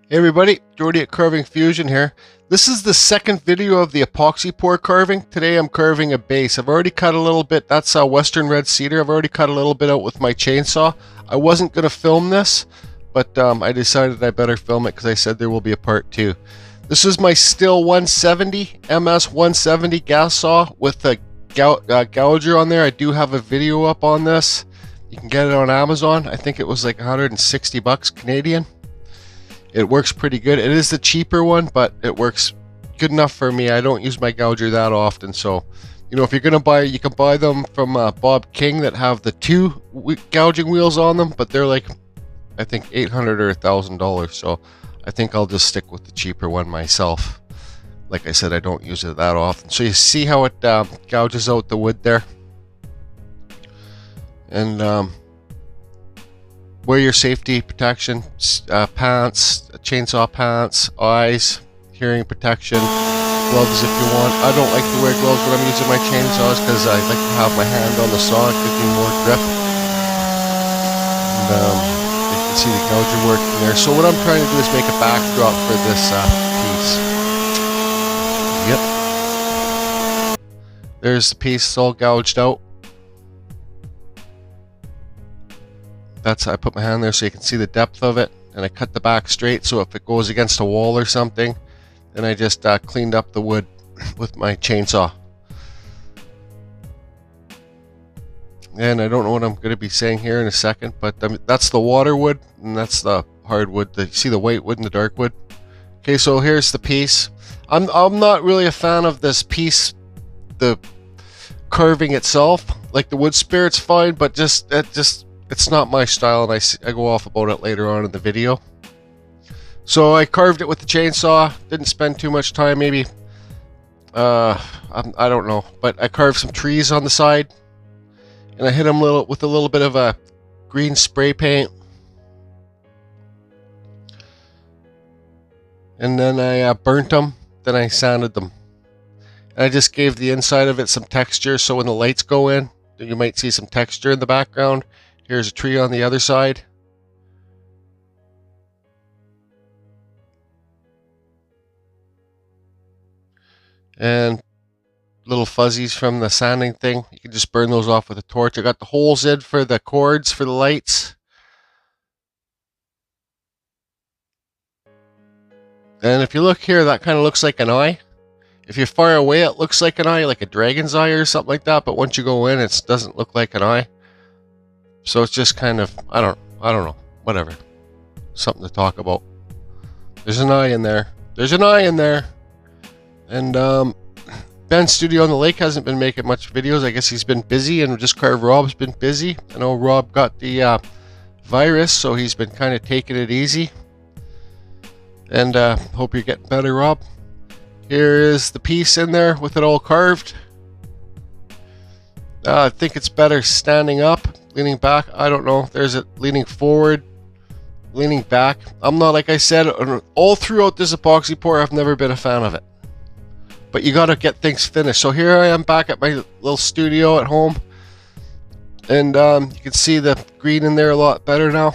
Hey everybody, Jordy at Carving Fusion here. This is the second video of the epoxy pour carving. Today I'm carving a base. I've already cut a little bit. That's a Western Red Cedar. I've already cut a little bit out with my chainsaw. I wasn't going to film this, but I decided I better film it because I said there will be a part 2. This is my Stihl 170, MS 170 gas saw with a gouger on there. I do have a video up on this. You can get it on Amazon. I think it was like 160 bucks Canadian. It works pretty good. It is the cheaper one, but it works good enough for me. I don't use my gouger that often, so you know, if you're gonna buy, you can buy them from Bob King that have the 2 gouging wheels on them, but they're like, I think $800 or $1,000. So I think I'll just stick with the cheaper one myself. Like I said, I don't use it that often. So you see how it gouges out the wood there, and wear your safety protection, pants, chainsaw pants, eyes, hearing protection, gloves if you want. I don't like to wear gloves when I'm using my chainsaws because I like to have my hand on the saw. It gives me more grip. And you can see the gouger working there. So what I'm trying to do is make a backdrop for this piece. Yep. There's the piece, it's all gouged out. I put my hand there so you can see the depth of it, and I cut the back straight so if it goes against a wall or something, then I just cleaned up the wood with my chainsaw. And I don't know what I'm going to be saying here in a second, but that's the water wood and that's the hardwood. You see the white wood and the dark wood. Okay, so here's the piece. I'm not really a fan of this piece, the carving itself. Like the wood spirit's fine, but it's not my style, and I go off about it later on in the video. So I carved it with the chainsaw. Didn't spend too much time, maybe. I don't know, but I carved some trees on the side, and I hit them with a little bit of a green spray paint, and then I burnt them. Then I sanded them, and I just gave the inside of it some texture, so when the lights go in, you might see some texture in the background. Here's a tree on the other side. And little fuzzies from the sanding thing. You can just burn those off with a torch. I got the holes in for the cords for the lights. And if you look here, that kind of looks like an eye. If you're far away, it looks like an eye, like a dragon's eye or something like that. But once you go in, it doesn't look like an eye. So it's just kind of, I don't know, whatever. Something to talk about. There's an eye in there. There's an eye in there. And Ben's Studio on the Lake hasn't been making much videos. I guess he's been busy, and Just Carve Rob's been busy. I know Rob got the virus, so he's been kind of taking it easy. And hope you're getting better, Rob. Here is the piece in there with it all carved. I think it's better standing up. Leaning back, I don't know. There's it leaning forward, leaning back. I'm not, like I said, all throughout this epoxy pour, I've never been a fan of it. But you got to get things finished. So here I am back at my little studio at home. And you can see the green in there a lot better now.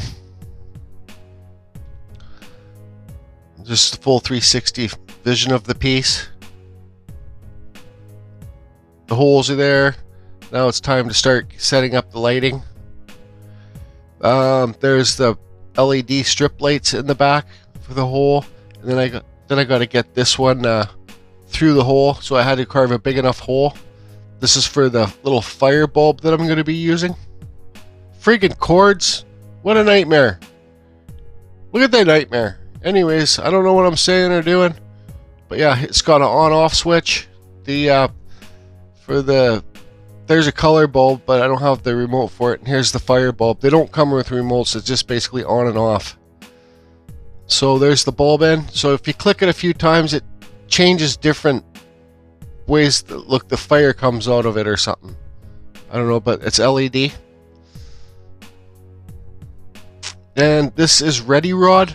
Just the full 360 vision of the piece. The holes are there. Now it's time to start setting up the lighting. There's the LED strip lights in the back for the hole, and then I got to get this one through the hole. So I had to carve a big enough hole. This is for the little fire bulb that I'm going to be using. Friggin' cords! What a nightmare! Look at that nightmare. Anyways, I don't know what I'm saying or doing, but yeah, it's got an on-off switch. There's a color bulb, but I don't have the remote for it. And here's the fire bulb. They don't come with remotes. It's just basically on and off. So there's the bulb end. So if you click it a few times, it changes different ways that look, the fire comes out of it or something. I don't know, but it's LED. And this is Ready Rod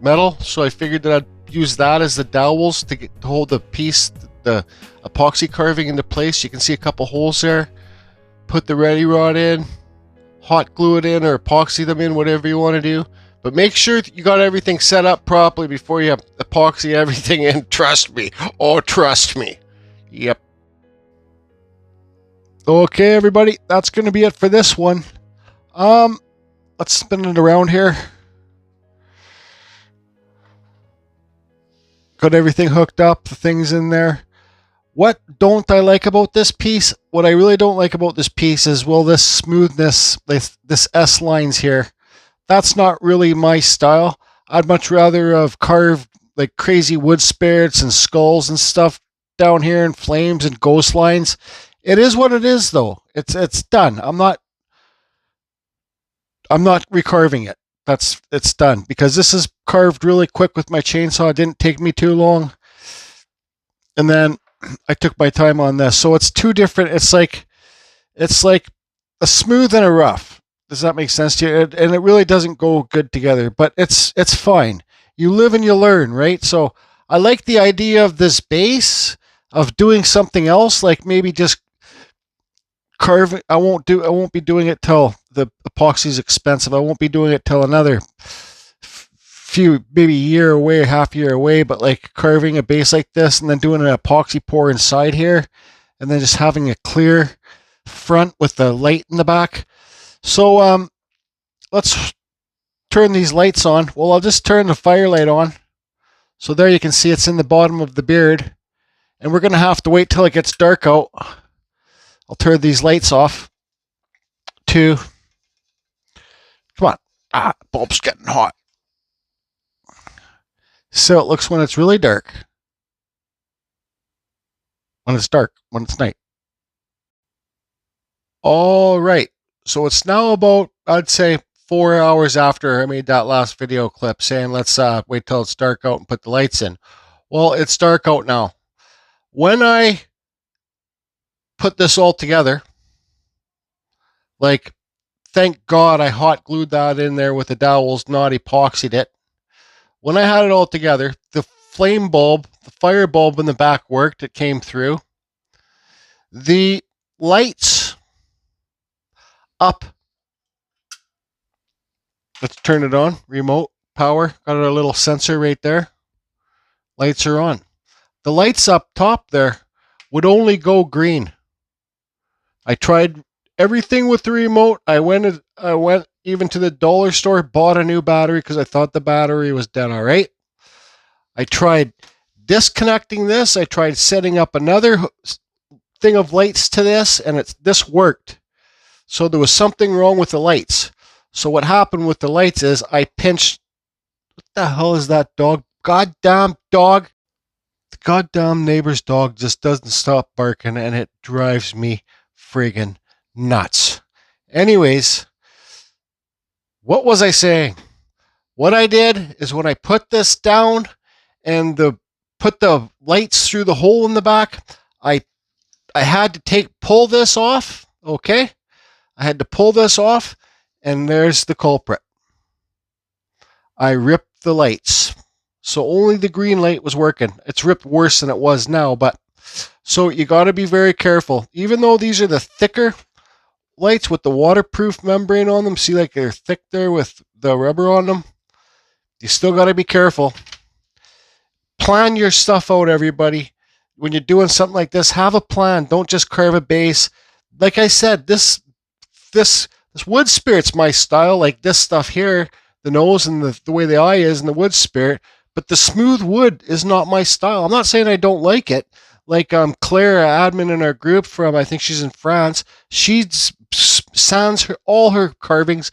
metal. So I figured that I'd use that as the dowels to hold the piece, the epoxy carving into place. You can see a couple holes there. Put the Ready Rod in, hot glue it in or epoxy them in, whatever you want to do. But make sure that you got everything set up properly before you epoxy everything in. Trust me. Oh, trust me. Yep. Okay, everybody, that's going to be it for this one. Let's spin it around here. Got everything hooked up, the things in there. What don't I like about this piece? What I really don't like about this piece is, well, this smoothness, this S lines here. That's not really my style. I'd much rather have carved like crazy wood spirits and skulls and stuff down here, and flames and ghost lines. It is what it is, though. It's done. I'm not recarving it. It's done, because this is carved really quick with my chainsaw. It didn't take me too long, and then I took my time on this. So it's two different. It's like a smooth and a rough. Does that make sense to you? And it really doesn't go good together, but it's fine. You live and you learn, right? So I like the idea of this base, of doing something else, like maybe just carving. I won't be doing it till the epoxy is expensive. I won't be doing it till another few, maybe a year away, half year away, but like carving a base like this and then doing an epoxy pour inside here, and then just having a clear front with the light in the back. So let's turn these lights on. Well, I'll just turn the firelight on. So there you can see it's in the bottom of the beard, and we're going to have to wait till it gets dark out. I'll turn these lights off. Come on. Bulb's getting hot. So it looks when it's really dark. When it's dark, when it's night. All right. So it's now about, I'd say, 4 hours after I made that last video clip saying let's wait till it's dark out and put the lights in. Well, it's dark out now. When I put this all together, like, thank God I hot glued that in there with the dowels, not epoxied it. When I had it all together, the flame bulb, the fire bulb in the back worked. It came through. The lights up. Let's turn it on. Remote power. Got a little sensor right there. Lights are on. The lights up top there would only go green. I tried everything with the remote. I went even to the dollar store, bought a new battery because I thought the battery was dead. All right. I tried disconnecting this. I tried setting up another thing of lights to this, and this worked. So there was something wrong with the lights. So what happened with the lights is I pinched. What the hell is that dog? Goddamn dog. The goddamn neighbor's dog just doesn't stop barking, and it drives me friggin' nuts. Anyways, what was I saying? What I did is when I put this down and put the lights through the hole in the back, I had to pull this off. Okay, I had to pull this off, and there's the culprit. I ripped the lights, so only the green light was working. It's ripped worse than it was now, but so you got to be very careful. Even though these are the thicker lights with the waterproof membrane on them, see, like they're thick there with the rubber on them, you still got to be careful. Plan your stuff out, everybody. When you're doing something like this, have a plan. Don't just carve a base. Like I said, this wood spirit's my style. Like this stuff here, the nose and the way the eye is, and the wood spirit. But the smooth wood is not my style. I'm not saying I don't like it. Like Claire, admin in our group from, I think she's in France, she sands all her carvings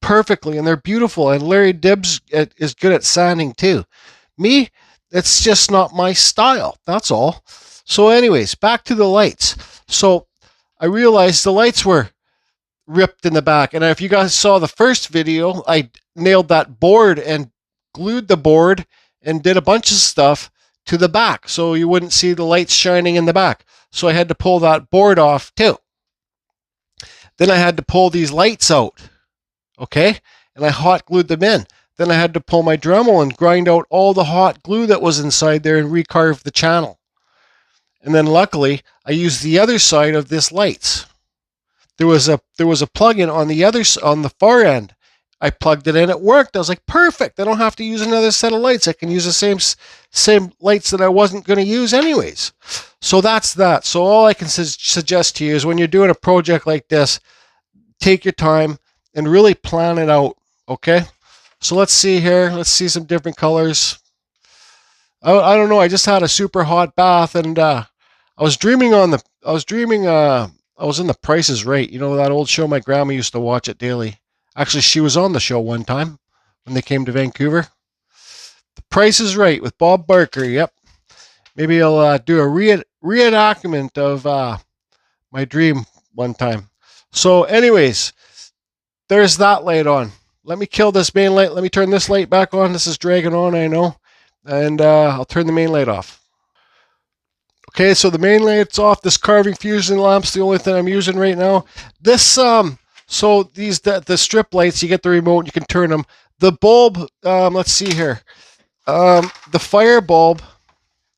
perfectly, and they're beautiful. And Larry Dibbs is good at sanding too. Me, it's just not my style. That's all. So anyways, back to the lights. So I realized the lights were ripped in the back. And if you guys saw the first video, I nailed that board and glued the board and did a bunch of stuff to the back so you wouldn't see the lights shining in the back. So I had to pull that board off too. Then I had to pull these lights out. Okay? And I hot glued them in. Then I had to pull my Dremel and grind out all the hot glue that was inside there and recarve the channel. And then luckily, I used the other side of this lights. There was a plug-in on the far end. I plugged it in, it worked. I was like, perfect. I don't have to use another set of lights. I can use the same lights that I wasn't going to use anyways. So that's that. So all I can suggest to you is when you're doing a project like this, take your time and really plan it out, okay? So let's see here. Let's see some different colors. I don't know. I just had a super hot bath, and I was dreaming I was in The Price is Right. You know, that old show my grandma used to watch it daily. Actually, she was on the show one time when they came to Vancouver. The Price is Right with Bob Barker. Yep. Maybe I'll do a reenactment of my dream one time. So anyways, there's that light on. Let me kill this main light. Let me turn this light back on. This is dragging on, I know. And I'll turn the main light off. Okay, so the main light's off. This carving fusion lamp's the only thing I'm using right now. This so these the strip lights, you get the remote, you can turn them. The bulb, let's see here. The fire bulb,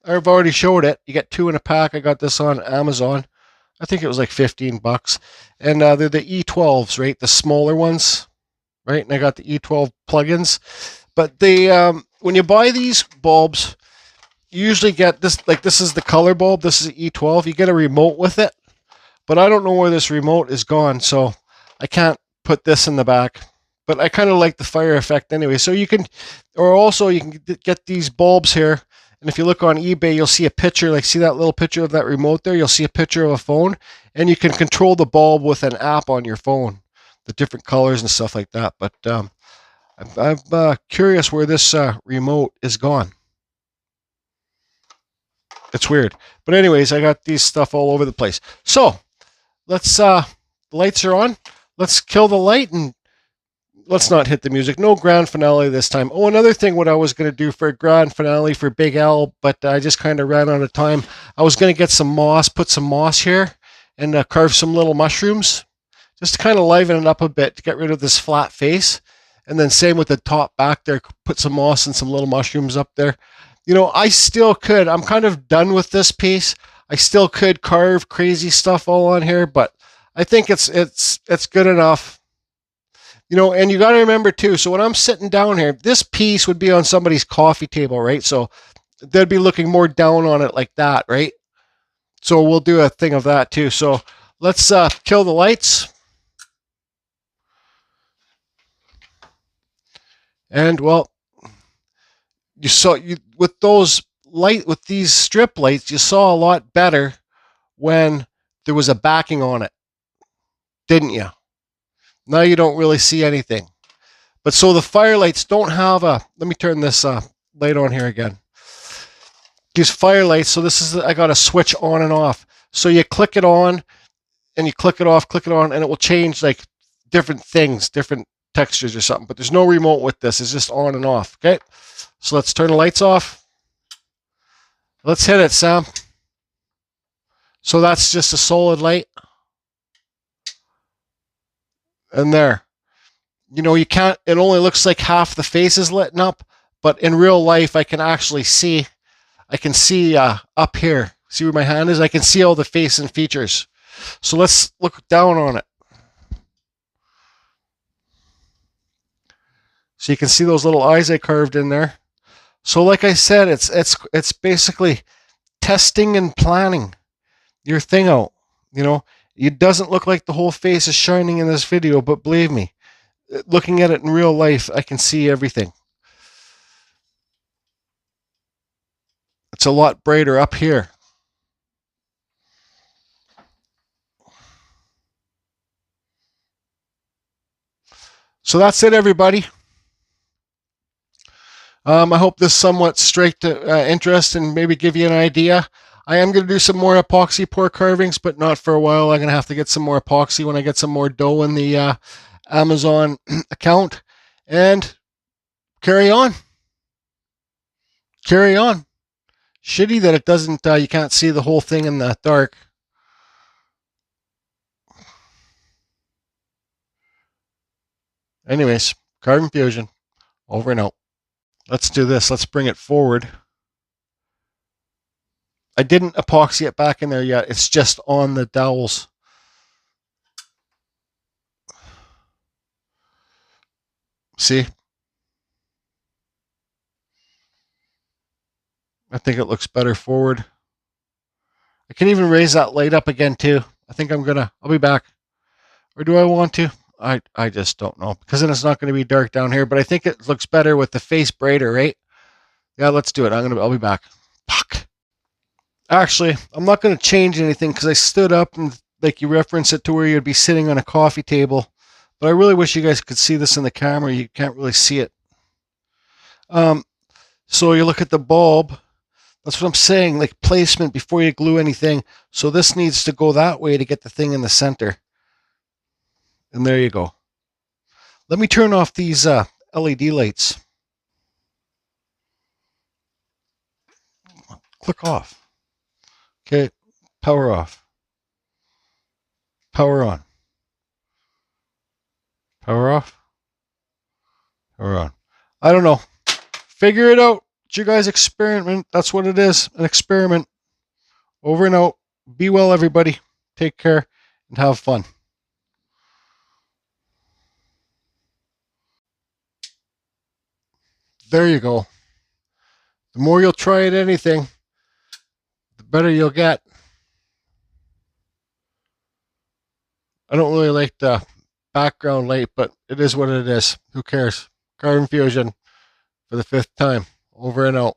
I've already showed it. You get 2 in a pack. I got this on Amazon. I think it was like $15. And they're the E12s, right? The smaller ones, right? And I got the E12 plugins. But they when you buy these bulbs, you usually get this, like this is the color bulb. This is E12. You get a remote with it. But I don't know where this remote is gone, so I can't put this in the back. But I kind of like the fire effect anyway. So you can, or also you can get these bulbs here. And if you look on eBay, you'll see a picture, like see that little picture of that remote there? You'll see a picture of a phone. And you can control the bulb with an app on your phone, the different colors and stuff like that. But I'm curious where this remote is gone. It's weird. But anyways, I got these stuff all over the place. So let's, the lights are on. Let's kill the light and let's not hit the music. No grand finale this time. Oh, another thing what I was going to do for a grand finale for Big L, but I just kind of ran out of time. I was going to get some moss, put some moss here, and carve some little mushrooms, just to kind of liven it up a bit to get rid of this flat face. And then same with the top back there, put some moss and some little mushrooms up there. You know, I still could. I'm kind of done with this piece. I still could carve crazy stuff all on here, but I think it's good enough. You know, and you got to remember too, so when I'm sitting down here, this piece would be on somebody's coffee table, right? So they'd be looking more down on it like that, right? So we'll do a thing of that too. So let's kill the lights. And well, you saw with these strip lights, you saw a lot better when there was a backing on it, didn't you? Now you don't really see anything. But so the firelights don't have a, let me turn this light on here again. These firelights, so this is, I got a switch on and off. So you click it on and you click it off, click it on, and it will change like different things, different textures or something. But there's no remote with this. It's just on and off, okay? So let's turn the lights off. Let's hit it, Sam. So that's just a solid light. And there. You know, you can't, it only looks like half the face is lit up, but in real life, I can actually see, up here. See where my hand is? I can see all the face and features. So let's look down on it. So you can see those little eyes I carved in there. So like I said, it's basically testing and planning your thing out. You know, it doesn't look like the whole face is shining in this video, but believe me, looking at it in real life, I can see everything. It's a lot brighter up here. So that's it, everybody. I hope this somewhat striked interest and maybe give you an idea. I am going to do some more epoxy pour carvings, but not for a while. I'm going to have to get some more epoxy when I get some more dough in the Amazon account. And carry on. Carry on. Shitty that it doesn't, you can't see the whole thing in the dark. Anyways, Carving Fusion, over and out. Let's do this. Let's bring it forward. I didn't epoxy it back in there yet. It's just on the dowels. See? I think it looks better forward. I can even raise that light up again too. I think I'll be back. Or do I want to? I just don't know. Because then it's not going to be dark down here, but I think it looks better with the face brighter, right? Yeah, let's do it. I'll be back. Fuck. Actually, I'm not going to change anything because I stood up and like you reference it to where you'd be sitting on a coffee table. But I really wish you guys could see this in the camera. You can't really see it. So you look at the bulb. That's what I'm saying, like placement before you glue anything. So this needs to go that way to get the thing in the center. And there you go. Let me turn off these LED lights. Click off. Okay, power off. Power on. Power off. Power on. I don't know. Figure it out. It's your guys' experiment. That's what it is. An experiment. Over and out. Be well, everybody. Take care and have fun. There you go. The more you'll try at anything, the better you'll get. I don't really like the background light, but it is what it is. Who cares? Carbon fusion for the 5th time. Over and out.